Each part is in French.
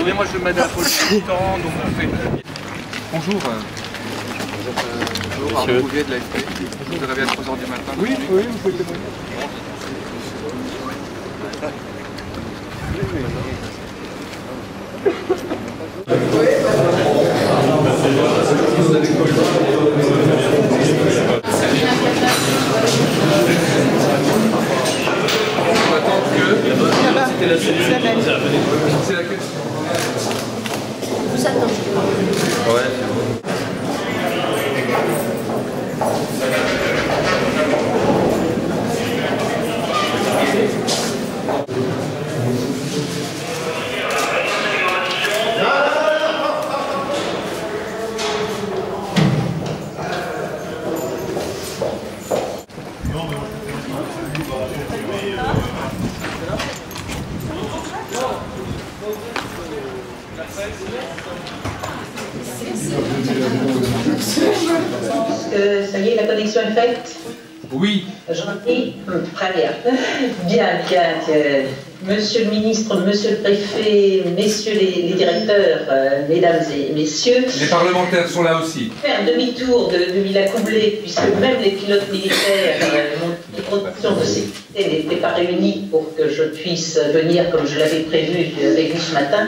Mais moi je m'aide à la police tout le temps, donc on fait... Bonjour. Bonjour, Arnaud Bouvier de l'AFP. Vous êtes réveillé à 3h du matin. Oui, oui, vous pouvez témoigner. C'est laquelle? Vous attendez. Ouais, c'est bon. Ça y est, la connexion est faite? Oui. Gentil. Très bien. Bien. Monsieur le ministre, monsieur le préfet, messieurs les directeurs, mesdames et messieurs. Les parlementaires sont là aussi. Faire demi-tour de Villa Coublay, puisque même les pilotes militaires, les conditions de sécurité n'étaient pas réunies pour que je puisse venir comme je l'avais prévu avec vous ce matin.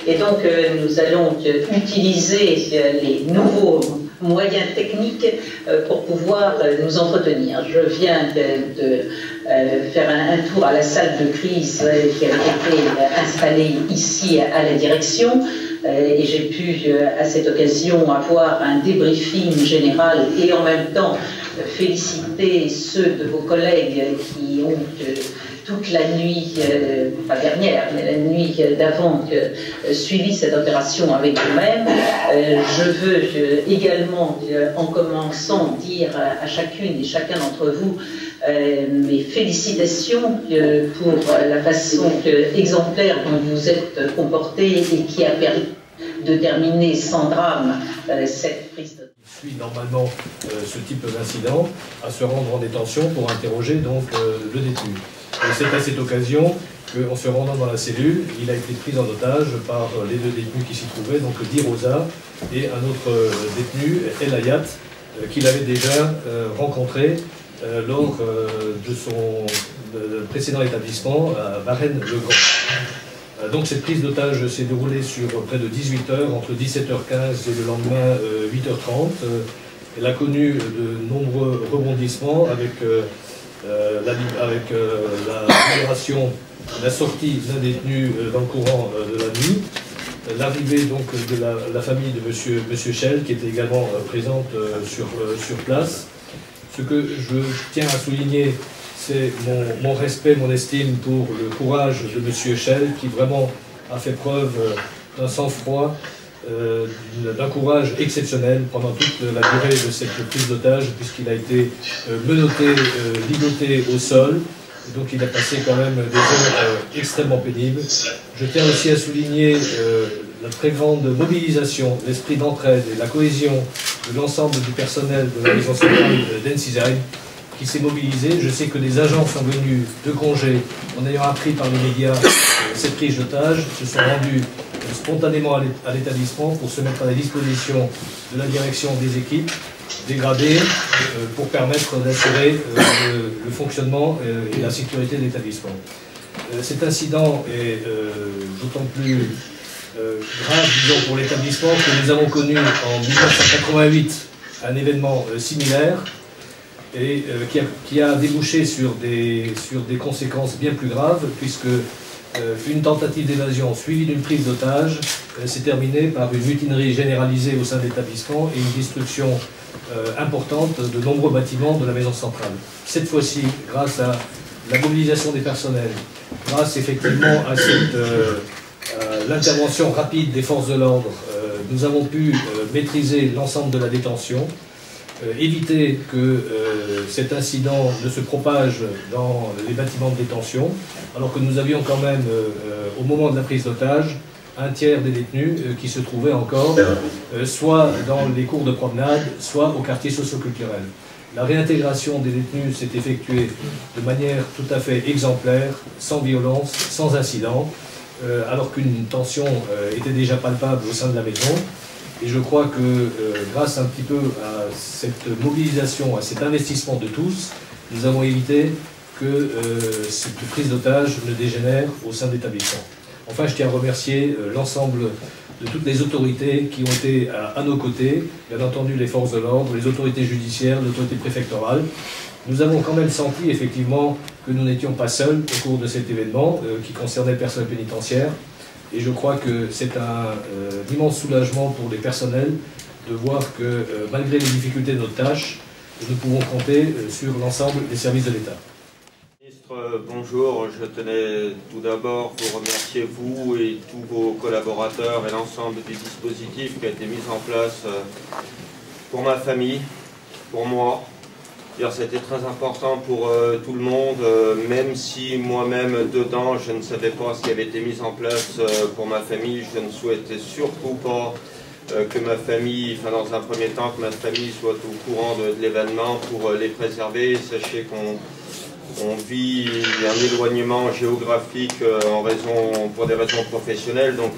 Et donc nous allons utiliser les nouveaux moyens techniques pour pouvoir nous entretenir. Je viens de faire un tour à la salle de crise qui avait été installée ici à la direction et j'ai pu à cette occasion avoir un débriefing général et en même temps féliciter ceux de vos collègues qui ont toute la nuit, pas dernière, mais la nuit d'avant, suivi cette opération avec vous-même. Je veux également, en commençant, dire à chacune et chacun d'entre vous mes félicitations pour la façon exemplaire dont vous êtes comportés et qui a permis de terminer sans drame cette prise de... Suit normalement ce type d'incident à se rendre en détention pour interroger donc le détenu. Et c'est à cette occasion qu'en se rendant dans la cellule, il a été pris en otage par les deux détenus qui s'y trouvaient, donc Dirosa et un autre détenu, El Hayat, qu'il avait déjà rencontré lors de son précédent établissement à Varennes-le-Grand. Donc cette prise d'otage s'est déroulée sur près de 18 heures, entre 17h15 et le lendemain 8h30. Elle a connu de nombreux rebondissements avec la libération, la sortie d'un détenu dans le courant de la nuit, l'arrivée donc de la famille de monsieur Schell qui était également présente sur place. Ce que je tiens à souligner, c'est mon respect, mon estime pour le courage de monsieur Schell qui vraiment a fait preuve d'un sang-froid, d'un courage exceptionnel pendant toute la durée de cette prise d'otage, puisqu'il a été menotté, ligoté au sol. Donc il a passé quand même des heures extrêmement pénibles. Je tiens aussi à souligner la très grande mobilisation, l'esprit d'entraide et la cohésion de l'ensemble du personnel de la maison centrale d'Ensisheim qui s'est mobilisé. Je sais que des agents sont venus de congé en ayant appris par les médias cette prise d'otage, se sont rendus spontanément à l'établissement pour se mettre à la disposition de la direction des équipes dégradées pour permettre d'assurer le fonctionnement et la sécurité de l'établissement. Cet incident est d'autant plus grave, disons, pour l'établissement que nous avons connu en 1988 un événement similaire et qui a débouché sur des conséquences bien plus graves, puisque une tentative d'évasion suivie d'une prise d'otage s'est terminée par une mutinerie généralisée au sein de l'établissement et une destruction importante de nombreux bâtiments de la maison centrale. Cette fois-ci, grâce à la mobilisation des personnels, grâce effectivement à l'intervention rapide des forces de l'ordre, nous avons pu maîtriser l'ensemble de la détention, éviter que cet incident ne se propage dans les bâtiments de détention, alors que nous avions quand même, au moment de la prise d'otage, un tiers des détenus qui se trouvaient encore soit dans les cours de promenade, soit au quartier socio-culturel. La réintégration des détenus s'est effectuée de manière tout à fait exemplaire, sans violence, sans incident. alors qu'une tension était déjà palpable au sein de la maison. Et je crois que grâce un petit peu à cette mobilisation, à cet investissement de tous, nous avons évité que cette prise d'otage ne dégénère au sein de l'établissement. Enfin, je tiens à remercier l'ensemble de toutes les autorités qui ont été à nos côtés, bien entendu les forces de l'ordre, les autorités judiciaires, l'autorité préfectorale. Nous avons quand même senti effectivement que nous n'étions pas seuls au cours de cet événement qui concernait le personnel pénitentiaire. Et je crois que c'est un immense soulagement pour les personnels de voir que malgré les difficultés de notre tâche, nous pouvons compter sur l'ensemble des services de l'État. Ministre, bonjour. Je tenais tout d'abord vous remercier, vous et tous vos collaborateurs et l'ensemble du dispositif qui a été mis en place pour ma famille, pour moi. C'était très important pour tout le monde, même si moi-même dedans je ne savais pas ce qui avait été mis en place pour ma famille. Je ne souhaitais surtout pas que ma famille, enfin dans un premier temps, que ma famille soit au courant de l'événement pour les préserver. Sachez qu'on vit un éloignement géographique pour des raisons professionnelles, donc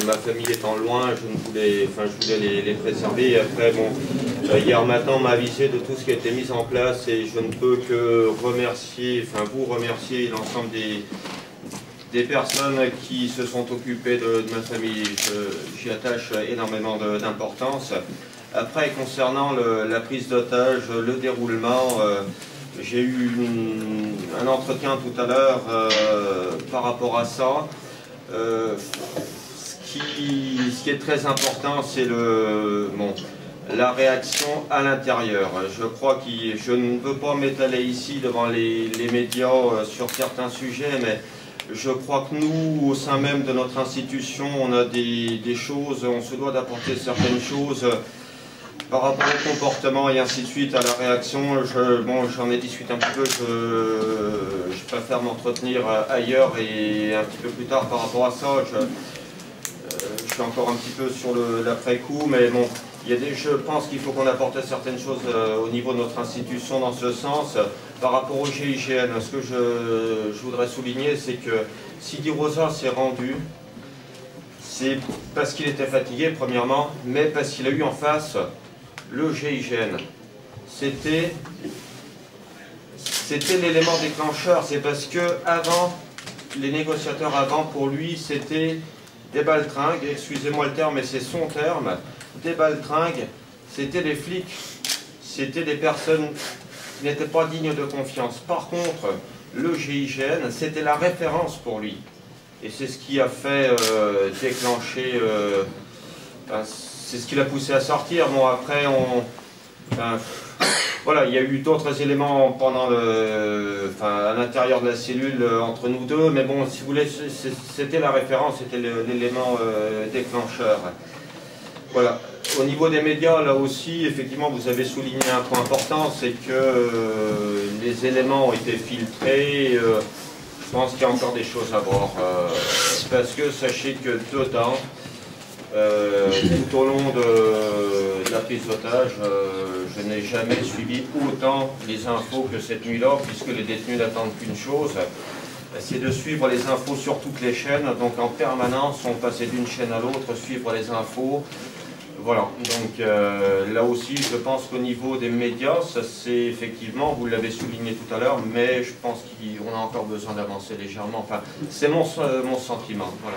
ma famille étant loin, je voulais les préserver. Et après, bon, hier matin, on m'a avisé de tout ce qui a été mis en place et je ne peux que vous remercier l'ensemble des personnes qui se sont occupées de ma famille. J'y attache énormément d'importance. Après, concernant la prise d'otage, le déroulement, j'ai eu un entretien tout à l'heure par rapport à ça. Ce qui est très important, c'est la réaction à l'intérieur. Je crois que je ne veux pas m'étaler ici devant les médias sur certains sujets, mais je crois que nous, au sein même de notre institution, on a des choses, on se doit d'apporter certaines choses par rapport au comportement et ainsi de suite, à la réaction. J'en ai discuté un petit peu, je préfère m'entretenir ailleurs et un petit peu plus tard par rapport à ça. Je suis encore un petit peu sur l'après-coup, mais bon, je pense qu'il faut qu'on apporte certaines choses au niveau de notre institution dans ce sens. Par rapport au GIGN, ce que je voudrais souligner, c'est que Sidi Rosa s'est rendu, c'est parce qu'il était fatigué, premièrement, mais parce qu'il a eu en face le GIGN. C'était l'élément déclencheur. C'est parce que avant, les négociateurs avant, pour lui, c'était des baltringues, excusez-moi le terme, mais c'est son terme, des baltringues, c'était des flics, c'était des personnes qui n'étaient pas dignes de confiance. Par contre, le GIGN, c'était la référence pour lui. Et c'est ce qui a fait déclencher, c'est ce qui l'a poussé à sortir. Bon, après, voilà, il y a eu d'autres éléments pendant à l'intérieur de la cellule entre nous deux, mais bon, si vous voulez, c'était la référence, c'était l'élément déclencheur. Voilà. Au niveau des médias, là aussi, effectivement, vous avez souligné un point important, c'est que les éléments ont été filtrés. Je pense qu'il y a encore des choses à voir. Parce que sachez que dedans, tout au long de la prise d'otage, je n'ai jamais suivi autant les infos que cette nuit-là, puisque les détenus n'attendent qu'une chose, c'est de suivre les infos sur toutes les chaînes. Donc en permanence, on passait d'une chaîne à l'autre, suivre les infos. Voilà, donc là aussi, je pense qu'au niveau des médias, ça c'est effectivement, vous l'avez souligné tout à l'heure, mais je pense qu'on a encore besoin d'avancer légèrement. Enfin, c'est mon sentiment. Voilà.